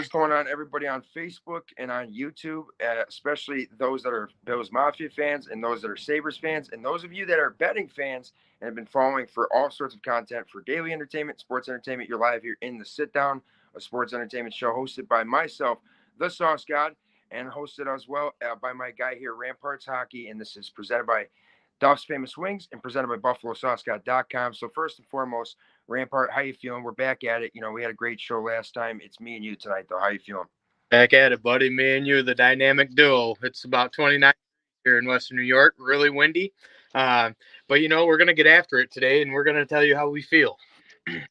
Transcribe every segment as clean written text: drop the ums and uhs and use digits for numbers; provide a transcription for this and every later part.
is going on, everybody on Facebook and on YouTube, especially those that are Bills Mafia fans and those that are Sabres fans, and those of you that are betting fans and have been following for all sorts of content for daily entertainment, sports entertainment. You're live here in the Sit Down, a sports entertainment show hosted by myself, the Sauce God, and hosted as well by my guy here, Rampart's Hockey, and this is presented by Duff's Famous Wings and presented by BuffaloSauceGod.com. So first and foremost, Rampart, how you feeling? We're back at it. You know, we had a great show last time. It's me and you tonight, though. How you feeling? Back at it, buddy. Me and you, the dynamic duo. It's about 29 here in Western New York. Really windy. But, you know, we're going to get after it today, and we're going to tell you how we feel.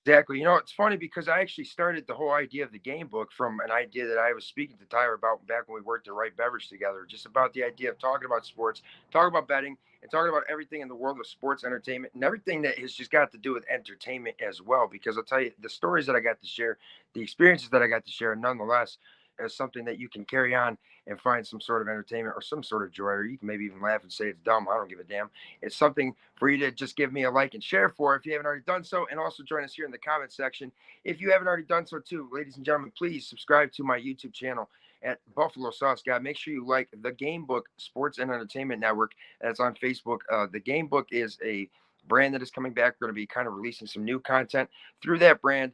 Exactly. You know, it's funny because I actually started the whole idea of the game book from an idea that I was speaking to Tyler about back when we worked at Right Beverage together, just about the idea of talking about sports, talking about betting, and talking about everything in the world of sports entertainment and everything that has just got to do with entertainment as well. Because I'll tell you, the stories that I got to share, the experiences that I got to share, nonetheless, is something that you can carry on and find some sort of entertainment or some sort of joy, or you can maybe even laugh and say it's dumb. I don't give a damn. It's something for you to just give me a like and share for if you haven't already done so, and also join us here in the comment section if you haven't already done so too. Ladies and gentlemen, please subscribe to my YouTube channel at Buffalo Sauce God. Make sure you like the Game Book Sports and Entertainment Network. That's on Facebook. The Game Book is a brand that is coming back. We're going to be kind of releasing some new content through that brand.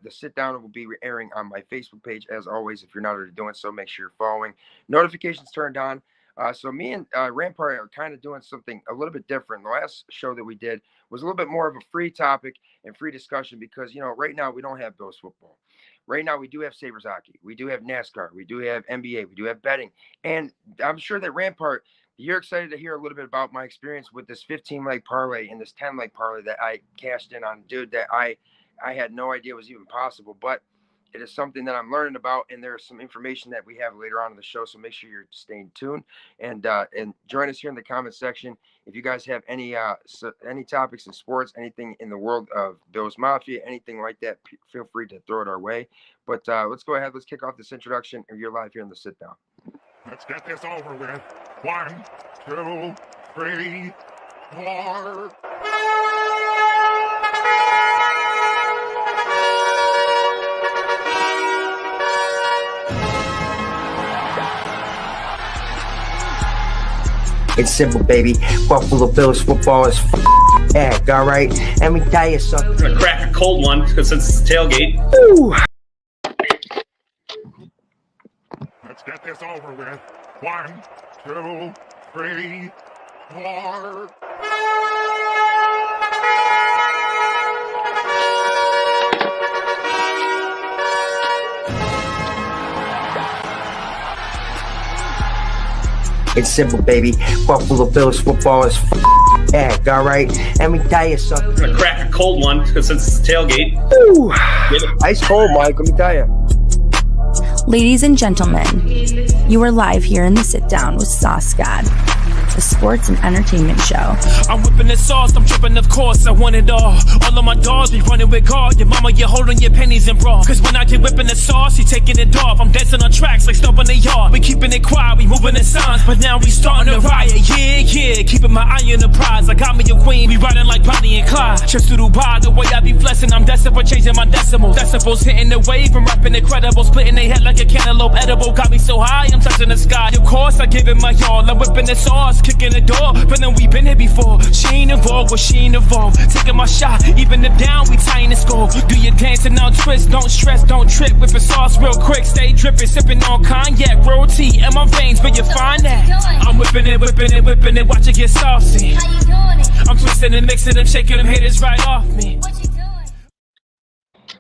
The sit down will be airing on my Facebook page as always. If you're not already doing so, make sure you're following. Notifications turned on. So me and Rampart are kind of doing something a little bit different. The last show that we did was a little bit more of a free topic and free discussion because, you know, right now we don't have Bills football. Right now we do have Sabres hockey. We do have NASCAR. We do have NBA. We do have betting. And I'm sure that Rampart, you're excited to hear a little bit about my experience with this 15-leg parlay and this 10-leg parlay that I cashed in on, dude, that I had no idea was even possible, but it is something that I'm learning about, and there's some information that we have later on in the show, so make sure you're staying tuned and join us here in the comment section. If you guys have any topics in sports, anything in the world of Bills Mafia, anything like that, feel free to throw it our way. But let's go ahead. Let's kick off this introduction, and you're live here in the sit down. Let's get this over with. 1, 2, 3, 4. It's simple, baby. Buffalo Bills football is heck, all right? Let me tell you something. I'm gonna crack a cold one because since it's a tailgate. Ooh. Let's get this over with. 1, 2, 3, 4. It's simple, baby. Buffalo Bills football is heck, all right? Let me tell you something. I'm gonna crack a cold one because since it's a tailgate. Ooh. Ice cold, Mike. Let me tell you. Ladies and gentlemen, you are live here in the sit down with Sauce God, a sports and entertainment show. I'm whipping the sauce, I'm tripping, of course, I want it all. All of my dogs be running with God. Your mama, you're holding your pennies and bra. Cause when I get whipping the sauce, you taking it off. I'm dancing on tracks like stuff in the yard. We keeping it quiet, we moving the signs, but now we starting to riot. Yeah, keeping my eye on the prize. I got me a queen, we riding like Bonnie and Clyde. Trips to Dubai, the way I be blessing, I'm destined for changing my decimals. Decibels hitting the wave and rapping incredible, splitting their head like a cantaloupe edible. Got me so high, I'm touching the sky. Of course, I give it my all. I'm whipping the sauce, kicking the door. But then we been here before. She ain't involved, well she ain't involved. Taking my shot, even if down, we tying the score. Do your dance and now twist, don't stress, don't trip. Whipping sauce real quick, stay dripping, sipping on cognac, roll tea in my veins, but you find that I'm whipping it, watch it get saucy. How you doing it? I'm twisting and mixing and shaking them haters right off me. What you doing?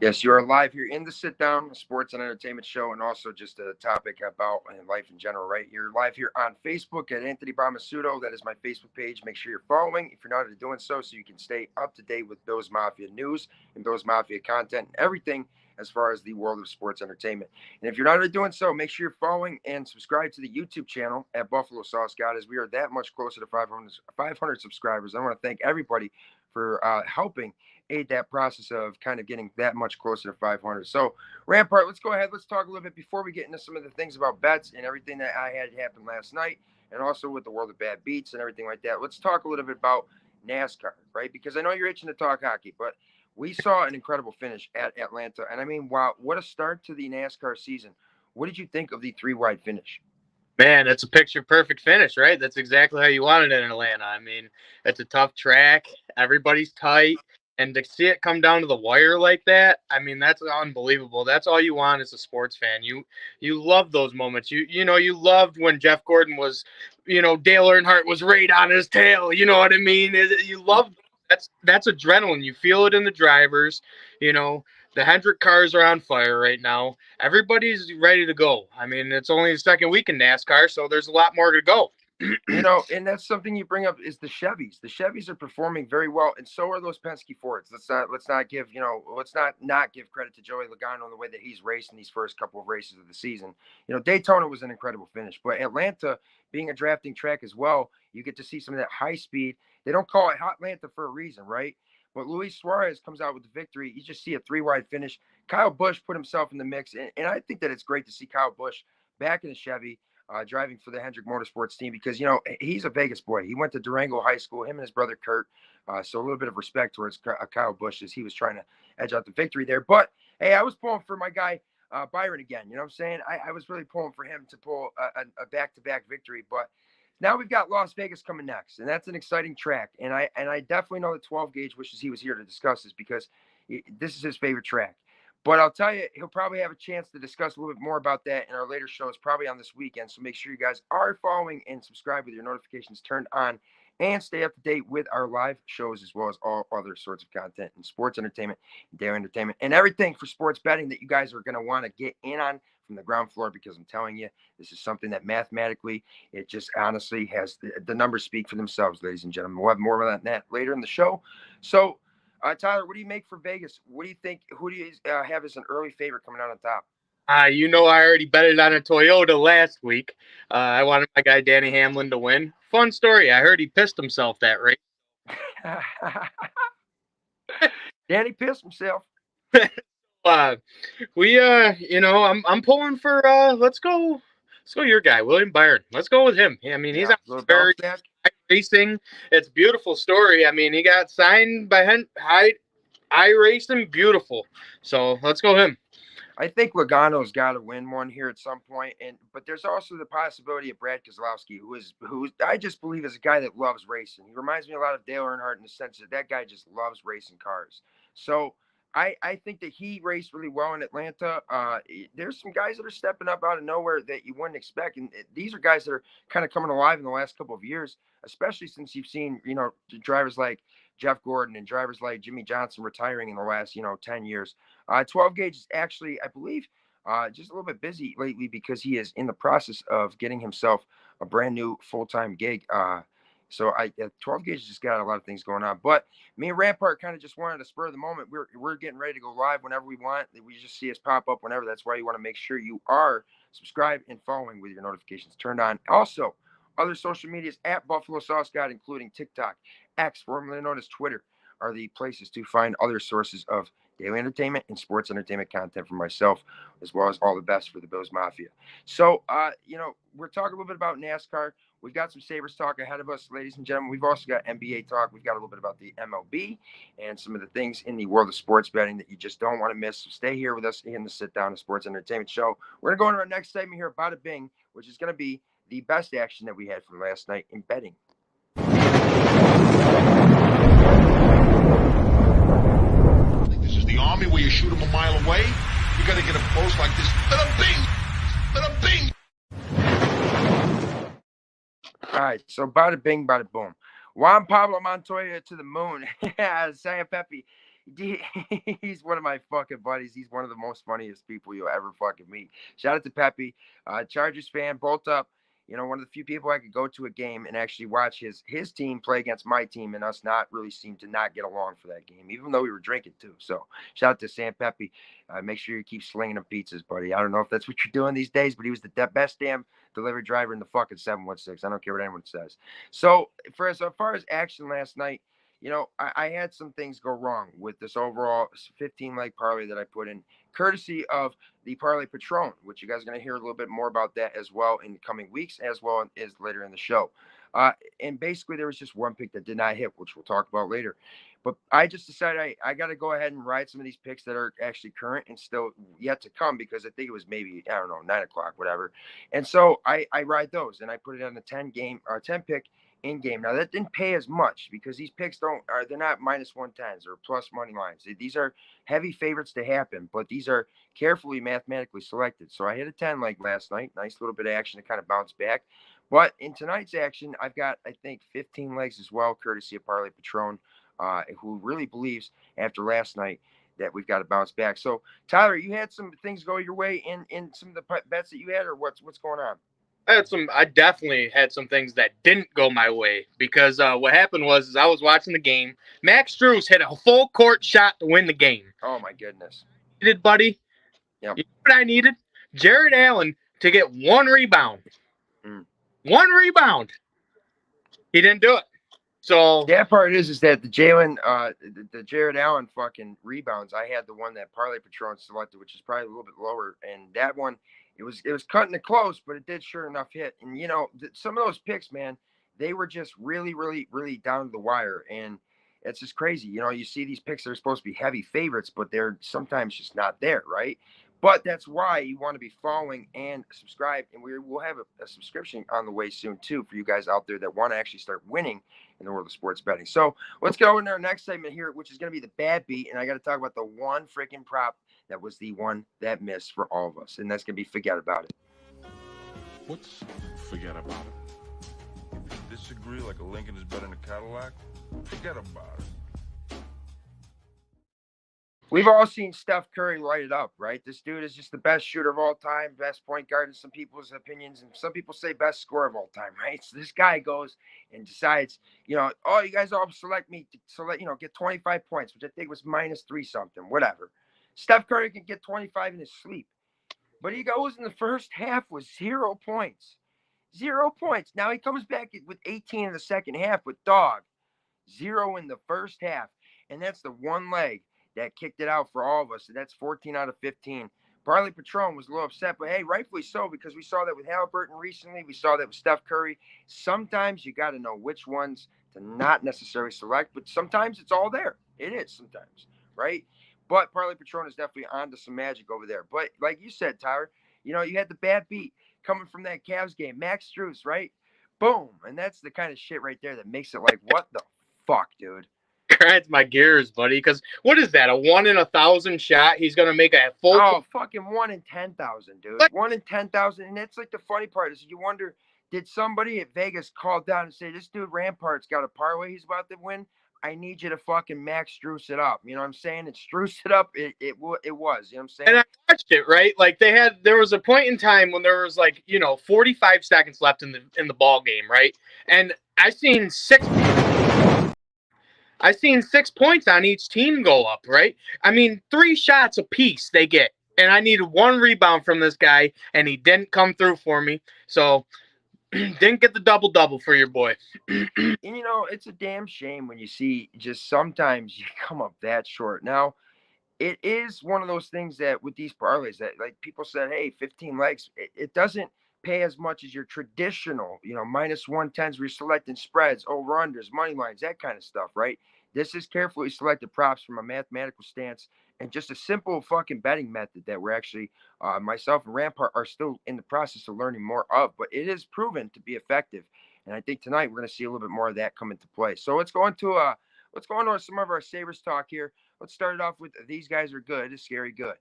Yes, you are live here in the sit down, a sports and entertainment show, and also just a topic about life in general, right? You're live here on Facebook at Anthony Bramasudo. That is my Facebook page. Make sure you're following if you're not already doing so you can stay up to date with Bills Mafia news and Bills Mafia content and everything as far as the world of sports entertainment. And if you're not already doing so, make sure you're following and subscribe to the YouTube channel at Buffalo Sauce God, as we are that much closer to 500 subscribers. I want to thank everybody for helping aid that process of kind of getting that much closer to 500. So Rampart, let's go ahead. Let's talk a little bit before we get into some of the things about bets and everything that I had happen last night, and also with the world of bad beats and everything like that. Let's talk a little bit about NASCAR, right? Because I know you're itching to talk hockey, but we saw an incredible finish at Atlanta. And I mean, wow, what a start to the NASCAR season. What did you think of the 3-wide finish? Man, it's a picture perfect finish, right? That's exactly how you want it in Atlanta. I mean, it's a tough track. Everybody's tight. And to see it come down to the wire like that, I mean, that's unbelievable. That's all you want as a sports fan. You love those moments. You loved when Jeff Gordon was, Dale Earnhardt was right on his tail. You know what I mean? You love that's adrenaline. You feel it in the drivers. The Hendrick cars are on fire right now. Everybody's ready to go. I mean, it's only the second week in NASCAR, so there's a lot more to go. And that's something you bring up is the Chevys. The Chevys are performing very well, and so are those Penske Fords. Let's not give credit to Joey Logano the way that he's racing these first couple of races of the season. Daytona was an incredible finish, but Atlanta being a drafting track as well, you get to see some of that high speed. They don't call it Atlanta for a reason, right? But Luis Suarez comes out with the victory. You just see a 3-wide finish. Kyle Busch put himself in the mix, and I think that it's great to see Kyle Busch back in the Chevy. Driving for the Hendrick Motorsports team because, he's a Vegas boy. He went to Durango High School, him and his brother Kurt. So a little bit of respect towards Kyle Busch as he was trying to edge out the victory there. But, hey, I was pulling for my guy Byron again. You know what I'm saying? I was really pulling for him to pull a back-to-back victory. But now we've got Las Vegas coming next, and that's an exciting track. And I definitely know that 12 Gauge wishes he was here to discuss this because this is his favorite track. But I'll tell you, he'll probably have a chance to discuss a little bit more about that in our later shows, probably on this weekend. So make sure you guys are following and subscribe with your notifications turned on and stay up to date with our live shows as well as all other sorts of content and sports entertainment, daily entertainment, and everything for sports betting that you guys are going to want to get in on from the ground floor because I'm telling you, this is something that mathematically, it just honestly has the numbers speak for themselves, ladies and gentlemen. We'll have more about that later in the show. So, Tyler, what do you make for Vegas? What do you think? Who do you have as an early favorite coming out on top? I already betted on a Toyota last week. I wanted my guy Danny Hamlin to win. Fun story. I heard he pissed himself that race. Danny pissed himself. I'm pulling for let's go your guy, William Byron. Let's go with him. I mean, he's on very racing. It's a beautiful story. I mean, he got signed by iRacing. Beautiful. So let's go him. I think Logano's got to win one here at some point, but there's also the possibility of Brad Keselowski, who I just believe is a guy that loves racing. He reminds me a lot of Dale Earnhardt in the sense that guy just loves racing cars. So I think that he raced really well in Atlanta. There's some guys that are stepping up out of nowhere that you wouldn't expect, and these are guys that are kind of coming alive in the last couple of years, especially since you've seen drivers like Jeff Gordon and drivers like Jimmy Johnson retiring in the last 10 years. 12 Gauge is actually, I believe, just a little bit busy lately because he is in the process of getting himself a brand new full-time gig. So 12 Gauge just got a lot of things going on. But me and Rampart kind of just wanted to spur the moment. We're getting ready to go live whenever we want. We just see us pop up whenever. That's why you want to make sure you are subscribed and following with your notifications turned on. Also, other social medias at Buffalo Sauce God, including TikTok, X, formerly known as Twitter, are the places to find other sources of daily entertainment and sports entertainment content for myself, as well as all the best for the Bills Mafia. So, we're talking a little bit about NASCAR. We've got some Sabres talk ahead of us, ladies and gentlemen. We've also got NBA talk. We've got a little bit about the MLB and some of the things in the world of sports betting that you just don't want to miss. So stay here with us in the Sit Down and Sports Entertainment Show. We're going to go into our next segment here, Bada Bing, which is going to be the best action that we had from last night in betting. This is the Army where you shoot them a mile away. You got to get them close like this. Bada bing! Bada bing! All right, so bada bing, bada boom. Juan Pablo Montoya to the moon. Yeah, Sam Pepe. He's one of my fucking buddies. He's one of the most funniest people you'll ever fucking meet. Shout out to Pepe. Chargers fan, bolt up. One of the few people I could go to a game and actually watch his team play against my team and us not really seem to not get along for that game, even though we were drinking too. So shout out to Sam Pepe. Make sure you keep slinging them pizzas, buddy. I don't know if that's what you're doing these days, but he was the best damn delivery driver in the fucking 716. I don't care what anyone says. So as far as action last night, I had some things go wrong with this overall 15 leg parlay that I put in, courtesy of the Parlay Patron, which you guys are going to hear a little bit more about that as well in the coming weeks, as well as later in the show. And basically, there was just one pick that did not hit, which we'll talk about later. But I just decided I got to go ahead and ride some of these picks that are actually current and still yet to come, because I think it was maybe, I don't know, 9 o'clock, whatever. And so I ride those, and I put it on the 10 pick in game. Now that didn't pay as much because these picks they're not minus 110s or plus money lines. These are heavy favorites to happen, but these are carefully mathematically selected. So I hit a 10 leg last night, nice little bit of action to kind of bounce back. But in tonight's action, I've got, I think, 15 legs as well, courtesy of Parlay Patron, who really believes after last night that we've got to bounce back. So Tyler, you had some things go your way in some of the bets that you had, or what's going on? I definitely had some things that didn't go my way, because what happened was I was watching the game. Max Strus hit a full court shot to win the game. Oh my goodness. You did, buddy? Yep. You know what I needed? Jared Allen to get one rebound. One rebound. He didn't do it. So that part is that the Jared Allen fucking rebounds. I had the one that Parlay Patron selected, which is probably a little bit lower, and that one, it was cutting it close, but it did sure enough hit. And some of those picks, man, they were just really, really, really down to the wire, and it's just crazy. You see these picks that are supposed to be heavy favorites, but they're sometimes just not there, right? But that's why you want to be following and subscribe, and we will have a subscription on the way soon too for you guys out there that want to actually start winning in the world of sports betting. So let's go into our next segment here, which is going to be the bad beat, and I got to talk about the one freaking prop that was the one that missed for all of us, and that's going to be forget about it. What's forget about it? If you disagree like a Lincoln is better than a Cadillac, forget about it. We've all seen Steph Curry light it up, right? This dude is just the best shooter of all time, best point guard in some people's opinions, and some people say best scorer of all time, right? So this guy goes and decides, you guys all select me to get 25 points, which I think was minus 3 something, whatever. Steph Curry can get 25 in his sleep. But he goes in the first half with 0 points. 0 points. Now he comes back with 18 in the second half, but 0 in the first half. And that's the one leg that kicked it out for all of us. And that's 14 out of 15. Parlay Patron was a little upset, but hey, rightfully so, because we saw that with Halliburton recently. We saw that with Steph Curry. Sometimes you got to know which ones to not necessarily select, but sometimes it's all there. It is sometimes, right? But Parlay Patron is definitely onto some magic over there. But like you said, Tyler, you had the bad beat coming from that Cavs game. Max Strus, right? Boom. And that's the kind of shit right there that makes it like, what the fuck, dude? Grinds my gears, buddy, because what is that, a 1 in 1,000 shot? He's going to make a full... Oh, fucking 1 in 10,000, dude. What? 1 in 10,000. And that's like the funny part is you wonder, did somebody at Vegas call down and say, this dude Rampart's got a parlay he's about to win? I need you to fucking Max Strus it up. You know what I'm saying? And Strus it up. It was. You know what I'm saying? And I watched it, right? Like there was a point in time when there was 45 seconds left in the ball game, right? And I seen 6 points on each team go up, right? I mean, 3 shots apiece they get. And I needed 1 rebound from this guy, and he didn't come through for me. So didn't get the double-double for your boy. And, it's a damn shame when you see just sometimes you come up that short. Now, it is one of those things that with these parlays that, like, people said, hey, 15 legs, it doesn't pay as much as your traditional, minus 110s where you're selecting spreads, over-unders, money lines, that kind of stuff, right? This is carefully selected props from a mathematical stance and just a simple fucking betting method that we're actually, myself and Rampart are still in the process of learning more of, but it is proven to be effective. And I think tonight we're going to see a little bit more of that come into play. So let's go into some of our Sabres talk here. Let's start it off with these guys are good. It's scary good.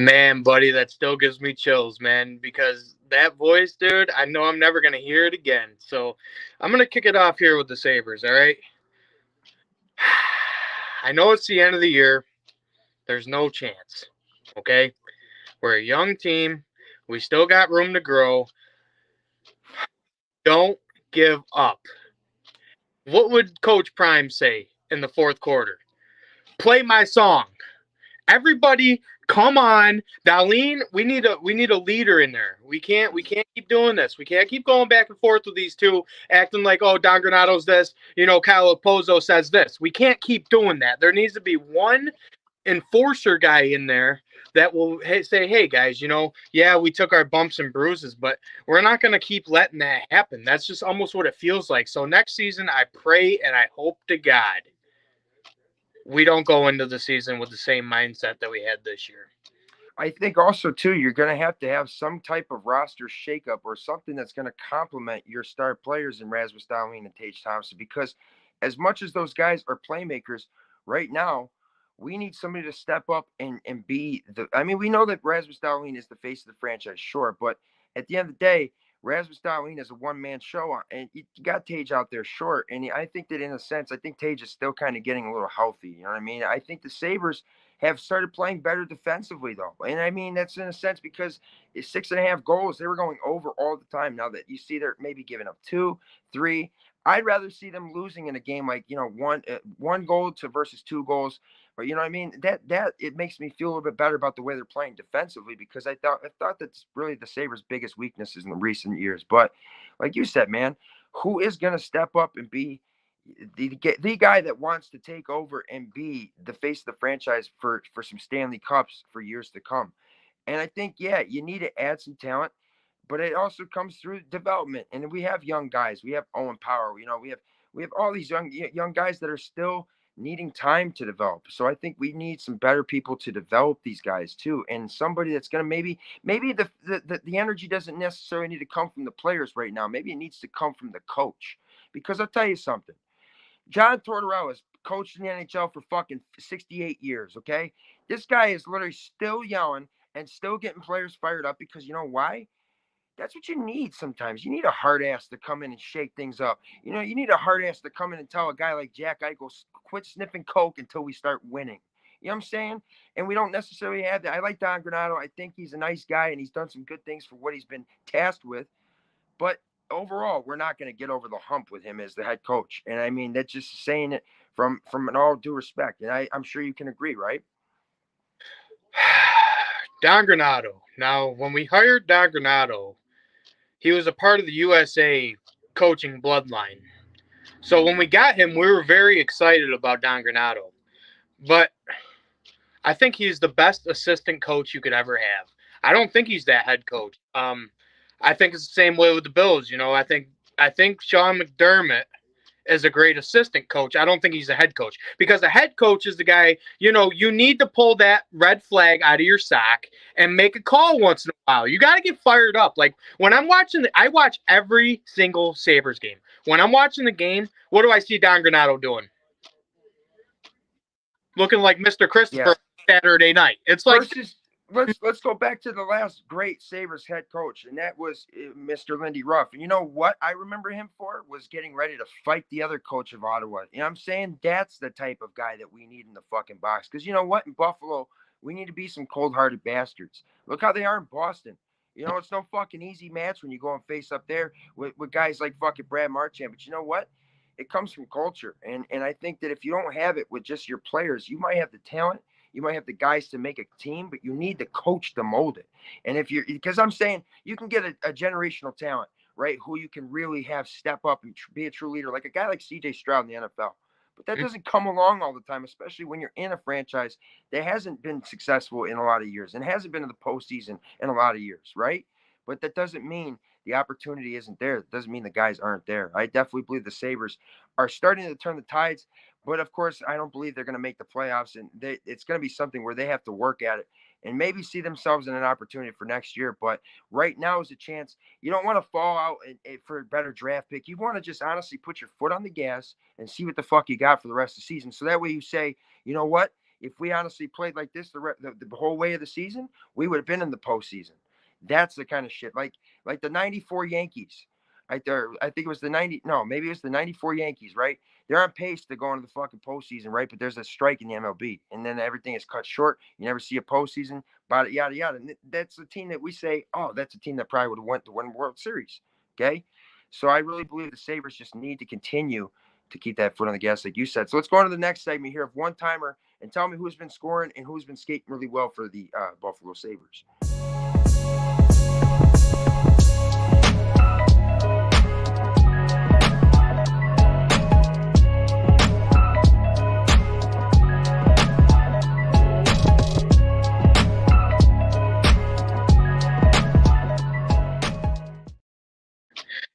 Man, buddy, that still gives me chills, man, because that voice, dude, I know I'm never going to hear it again. So I'm going to kick it off here with the Sabres, all right? I know it's the end of the year. There's no chance, okay? We're a young team. We still got room to grow. Don't give up. What would Coach Prime say in the fourth quarter? Play my song. Everybody, come on, Darlene. We need a leader in there. We can't keep doing this. We can't keep going back and forth with these two, acting like, oh, Don Granato's this, Kyle Pozo says this. We can't keep doing that. There needs to be one enforcer guy in there that will say, hey guys, yeah, we took our bumps and bruises, but we're not going to keep letting that happen. That's just almost what it feels like. So next season, I pray and I hope to God we don't go into the season with the same mindset that we had this year. I think also too, you're going to have some type of roster shakeup or something that's going to complement your star players in Rasmus Dahlin and Tage Thompson, because as much as those guys are playmakers right now, we need somebody to step up and be we know that Rasmus Dahlin is the face of the franchise, sure, but at the end of the day, Rasmus Dahlin is a one-man show, and you got Tage out there short. And I think that in a sense, I think Tage is still kind of getting a little healthy. You know what I mean? I think the Sabres have started playing better defensively, though. And I mean, that's in a sense because it's 6.5 goals. They were going over all the time. Now that you see they're maybe giving up 2, 3. I'd rather see them losing in a game like, one goal to versus 2 goals. But you know what I mean? That it makes me feel a little bit better about the way they're playing defensively, because I thought that's really the Sabres' biggest weaknesses in the recent years. But like you said, man, who is going to step up and be the guy that wants to take over and be the face of the franchise for some Stanley Cups for years to come? And I think, yeah, you need to add some talent, but it also comes through development. And we have young guys. We have Owen Power. We have all these young guys that are still needing time to develop. So I think we need some better people to develop these guys too, and somebody that's going to maybe the energy doesn't necessarily need to come from the players right now. Maybe it needs to come from the coach, because I'll tell you something. John Tortorella has coached in the NHL for fucking 68 years. Okay, this guy is literally still yelling and still getting players fired up, because you know why? That's what you need sometimes. You need a hard ass to come in and shake things up. You need a hard ass to come in and tell a guy like Jack Eichel, quit sniffing coke until we start winning. You know what I'm saying? And we don't necessarily have that. I like Don Granato. I think he's a nice guy, and he's done some good things for what he's been tasked with. But overall, we're not going to get over the hump with him as the head coach. And I mean, that's just saying it from an all due respect. And I'm sure you can agree, right? Don Granato. Now, when we hired Don Granato, he was a part of the USA coaching bloodline. So when we got him, we were very excited about Don Granato. But I think he's the best assistant coach you could ever have. I don't think he's that head coach. I think it's the same way with the Bills. I think Sean McDermott is a great assistant coach. I don't think he's a head coach, because the head coach is the guy, you need to pull that red flag out of your sock and make a call once in a while. You got to get fired up. Like when I'm watching, I watch every single Sabres game. When I'm watching the game, what do I see Don Granato doing? Looking like Mr. Christopher Saturday night. It's like let's go back to the last great Sabres head coach, and that was Mr. Lindy Ruff. And you know what I remember him for? Was getting ready to fight the other coach of Ottawa. You know what I'm saying? That's the type of guy that we need in the fucking box. Because you know what? In Buffalo, we need to be some cold-hearted bastards. Look how they are in Boston. It's no fucking easy match when you go and face up there with guys like fucking Brad Marchand. But you know what? It comes from culture. And I think that if you don't have it with just your players, you might have the talent, you might have the guys to make a team, but you need the coach to mold it. And because I'm saying you can get a generational talent, right, who you can really have step up and be a true leader, like a guy like C.J. Stroud in the NFL. But that doesn't come along all the time, especially when you're in a franchise that hasn't been successful in a lot of years and hasn't been in the postseason in a lot of years, right? But that doesn't mean the opportunity isn't there. It doesn't mean the guys aren't there. I definitely believe the Sabres are starting to turn the tides. But, of course, I don't believe they're going to make the playoffs. And it's going to be something where they have to work at it and maybe see themselves in an opportunity for next year. But right now is a chance. You don't want to fall out for a better draft pick. You want to just honestly put your foot on the gas and see what the fuck you got for the rest of the season. So that way you say, you know what? If we honestly played like this the whole way of the season, we would have been in the postseason. That's the kind of shit. Like the 94 Yankees. Right there, I think it was maybe it was the 94 Yankees, right? They're on pace to go into the fucking postseason, right? But there's a strike in the MLB, and then everything is cut short. You never see a postseason, yada, yada. And that's the team that we say, oh, that's a team that probably would have went to win World Series, okay? So I really believe the Sabres just need to continue to keep that foot on the gas, like you said. So let's go on to the next segment here of One Timer and tell me who's been scoring and who's been skating really well for the Buffalo Sabres.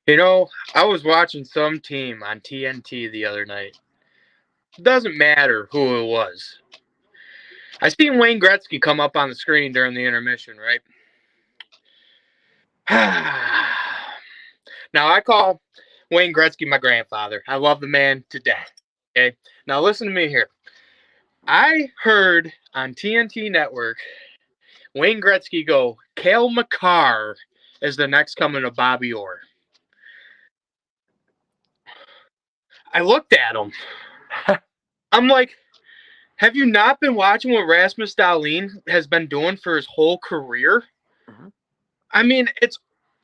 You know, I was watching some team on TNT the other night. It doesn't matter who it was. I seen Wayne Gretzky come up on the screen during the intermission, right? Now, I call Wayne Gretzky my grandfather. I love the man to death. Okay? Now, listen to me here. I heard on TNT Network Wayne Gretzky go, Cale Makar is the next coming of Bobby Orr. I looked at him. I'm like, have you not been watching what Rasmus Dahlin has been doing for his whole career? Mm-hmm. I mean, it's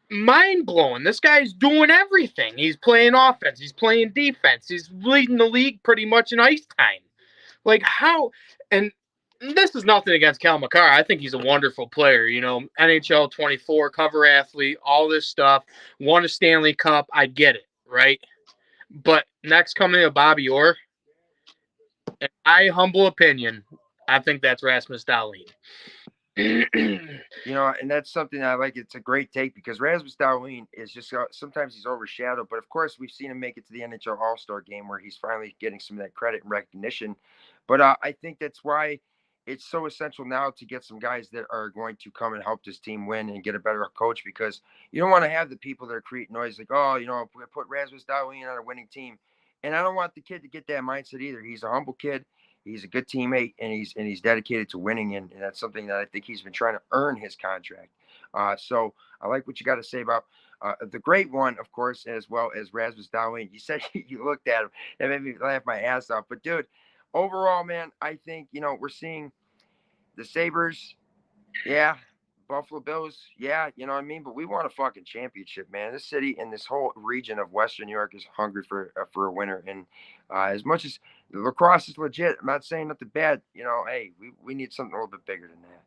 mind-blowing. This guy's doing everything. He's playing offense. He's playing defense. He's leading the league pretty much in ice time. Like, how? And this is nothing against Cale Makar. I think he's a wonderful player. You know, NHL 24, cover athlete, all this stuff. Won a Stanley Cup. I get it, right? But next coming of Bobby Orr, in my humble opinion, I think that's Rasmus Dahlin. You know, and that's something I like. It's a great take because Rasmus Dahlin is just sometimes he's overshadowed, but of course we've seen him make it to the NHL All-Star game where he's finally getting some of that credit and recognition. But I think that's why it's so essential now to get some guys that are going to come and help this team win and get a better coach, because you don't want to have the people that are creating noise like, oh, you know, we put Rasmus Dahlin on a winning team. And I don't want the kid to get that mindset either. He's a humble kid. He's a good teammate, and he's dedicated to winning, and that's something that I think he's been trying to earn his contract. So I like what you got to say about the great one, of course, as well as Rasmus Dahlin. You said you looked at him. That made me laugh my ass off. But, dude, overall, man, I think, you know, we're seeing the Sabres, yeah, Buffalo Bills, yeah, you know what I mean? But we want a fucking championship, man. This city and this whole region of Western New York is hungry for a winner. And as much as lacrosse is legit, I'm not saying nothing bad. You know, hey, we need something a little bit bigger than that.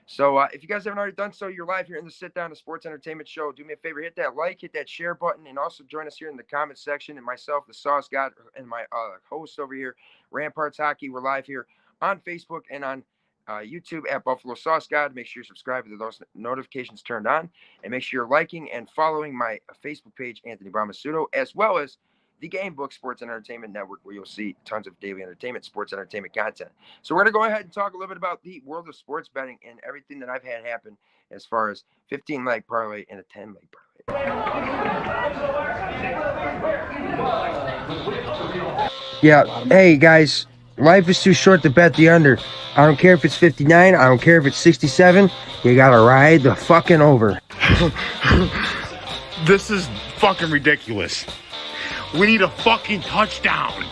So if you guys haven't already done so, you're live here in the Sit Down, the Sports Entertainment Show. Do me a favor, hit that like, hit that share button, and also join us here in the comment section. And myself, the Sauce God, and my host over here, Ramparts Hockey. We're live here on Facebook and on YouTube at Buffalo Sauce God. Make sure you subscribe with those notifications turned on, and make sure you're liking and following my Facebook page, Anthony Bramasudo, as well as the Game Book Sports and Entertainment Network, where you'll see tons of daily entertainment, sports entertainment content. So we're going to go ahead and talk a little bit about the world of sports betting and everything that I've had happen as far as 15-leg parlay and a 10-leg parlay. Yeah, hey guys, life is too short to bet the under. I don't care if it's 59. I don't care if it's 67. You got to ride the fucking over. This is fucking ridiculous. We need a fucking touchdown.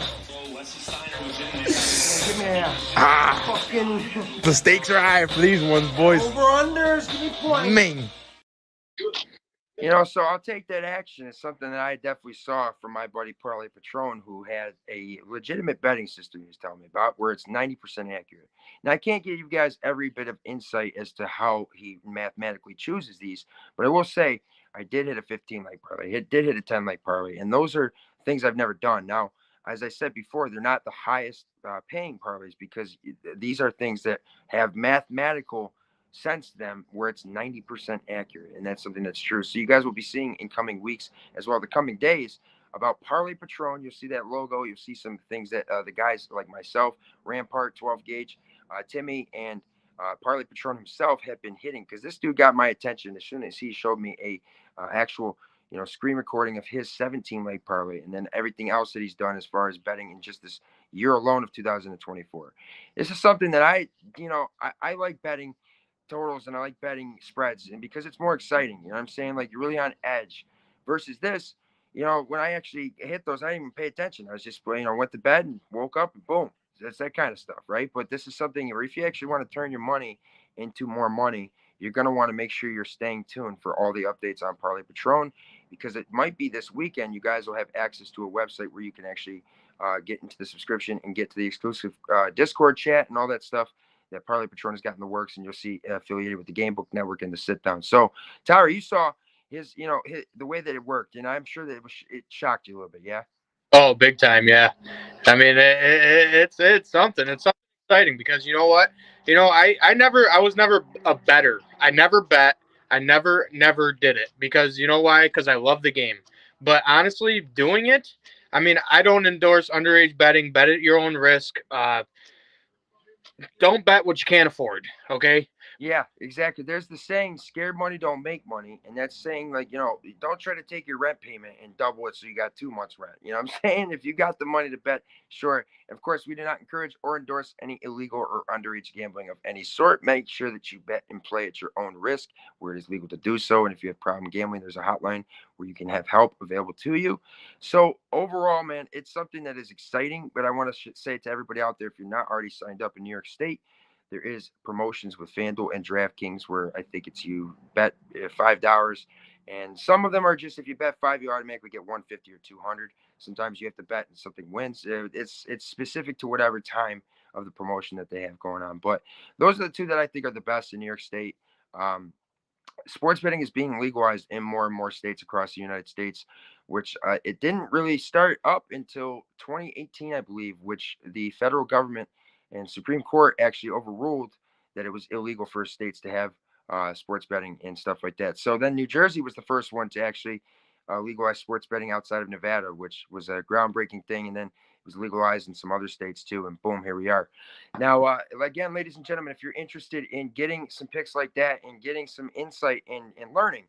The stakes are high for these ones, boys. Over-unders, give me points. Man. You know, so I'll take that action. It's something that I definitely saw from my buddy Parlay Patron, who had a legitimate betting system he was telling me about, where it's 90% accurate. Now, I can't give you guys every bit of insight as to how he mathematically chooses these, but I will say I did hit a 15-leg parlay. It did hit a 10-leg parlay, and those are things I've never done. Now, as I said before, they're not the highest paying parlays because these are things that have mathematical sense to them where it's 90% accurate, and that's something that's true. So you guys will be seeing in coming weeks as well, the coming days, about Parlay Patron. You'll see that logo. You'll see some things that the guys like myself, Rampart, 12 Gauge, Timmy, and Parlay Patron himself have been hitting, because this dude got my attention as soon as he showed me a actual screen recording of his 17-leg parlay, and then everything else that he's done as far as betting in just this year alone of 2024. This is something that I like betting totals, and I like betting spreads, and because it's more exciting, you know what I'm saying? Like, you're really on edge versus this, when I actually hit those, I didn't even pay attention. I was just, went to bed and woke up and boom. That's that kind of stuff, right? But this is something where if you actually want to turn your money into more money, you're going to want to make sure you're staying tuned for all the updates on Parlay Patron, because it might be this weekend you guys will have access to a website where you can actually get into the subscription and get to the exclusive Discord chat and all that stuff that Parlay Patron has got in the works, and you'll see affiliated with the Gamebook Network and the Sit Down. So, Tyler, you saw the way that it worked, and I'm sure that it shocked you a little bit, yeah? Oh, big time, yeah. I mean, it's something. It's something exciting because you know what? I was never a better. I never bet. I never did it because you know why? Because I love the game. But honestly, doing it, I mean, I don't endorse underage betting. Bet at your own risk. Don't bet what you can't afford. Okay. Yeah, exactly. There's the saying, scared money don't make money. And that's saying, like, don't try to take your rent payment and double it so you got 2 months rent. You know what I'm saying? If you got the money to bet, sure. Of course, we do not encourage or endorse any illegal or underage gambling of any sort. Make sure that you bet and play at your own risk where it is legal to do so. And if you have problem gambling, there's a hotline where you can have help available to you. So overall, man, it's something that is exciting. But I want to say to everybody out there, if you're not already signed up in New York State, there is promotions with FanDuel and DraftKings where I think it's you bet $5, and some of them are just if you bet $5, you automatically get $150 or $200. Sometimes you have to bet and something wins. It's specific to whatever time of the promotion that they have going on. But those are the two that I think are the best in New York State. Sports betting is being legalized in more and more states across the United States, which it didn't really start up until 2018, I believe, which the federal government and Supreme Court actually overruled that it was illegal for states to have sports betting and stuff like that. So then New Jersey was the first one to actually legalize sports betting outside of Nevada, which was a groundbreaking thing. And then it was legalized in some other states too. And boom, here we are. Now, again, ladies and gentlemen, if you're interested in getting some picks like that and getting some insight and learning,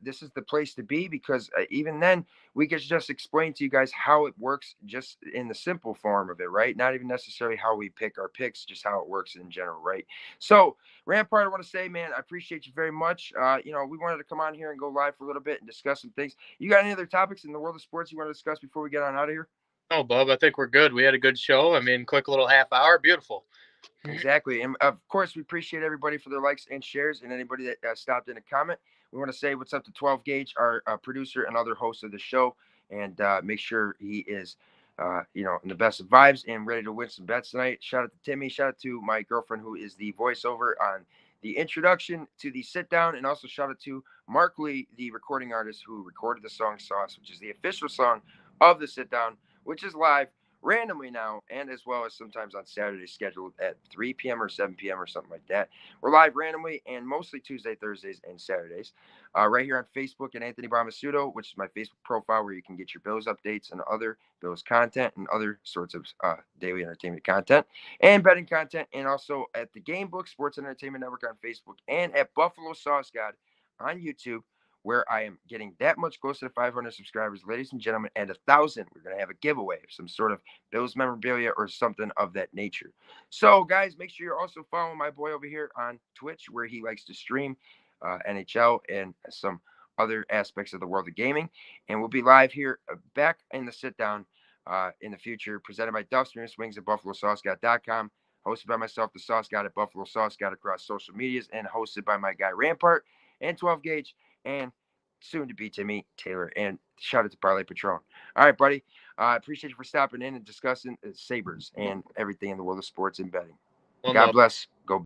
this is the place to be, because even then we can just explain to you guys how it works just in the simple form of it, right? Not even necessarily how we pick our picks, just how it works in general, right? So Rampart, I want to say, man, I appreciate you very much. We wanted to come on here and go live for a little bit and discuss some things. You got any other topics in the world of sports you want to discuss before we get on out of here? Oh, Bub, I think we're good. We had a good show. I mean, quick little half hour. Beautiful. Exactly. And of course, we appreciate everybody for their likes and shares, and anybody that stopped in a comment. We want to say what's up to 12 Gauge, our producer and other host of the show, and make sure he is, in the best of vibes and ready to win some bets tonight. Shout out to Timmy. Shout out to my girlfriend, who is the voiceover on the introduction to the sit down, and also shout out to Mark Lee, the recording artist who recorded the song Sauce, which is the official song of the sit down, which is live randomly now, and as well as sometimes on Saturday, scheduled at 3 p.m. or 7 p.m. or something like that. We're live randomly and mostly Tuesday, Thursdays, and Saturdays. Right here on Facebook and Anthony Bramasudo, which is my Facebook profile where you can get your Bills updates and other Bills content and other sorts of daily entertainment content and betting content, and also at the Gamebook Sports and Entertainment Network on Facebook, and at Buffalo Sauce God on YouTube, where I am getting that much closer to 500 subscribers, ladies and gentlemen, and 1,000. We're going to have a giveaway of some sort of Bills memorabilia or something of that nature. So, guys, make sure you're also following my boy over here on Twitch, where he likes to stream NHL and some other aspects of the world of gaming. And we'll be live here back in the sit-down in the future, presented by Duff Swings at BuffaloSauceGod.com, hosted by myself, the Sauce God, at Buffalo Sauce God across social medias, and hosted by my guy Rampart and 12 Gauge, and soon to be Timmy Taylor. And shout out to Parlay Patron. All right, buddy. I appreciate you for stopping in and discussing Sabres and everything in the world of sports and betting. God bless. Go.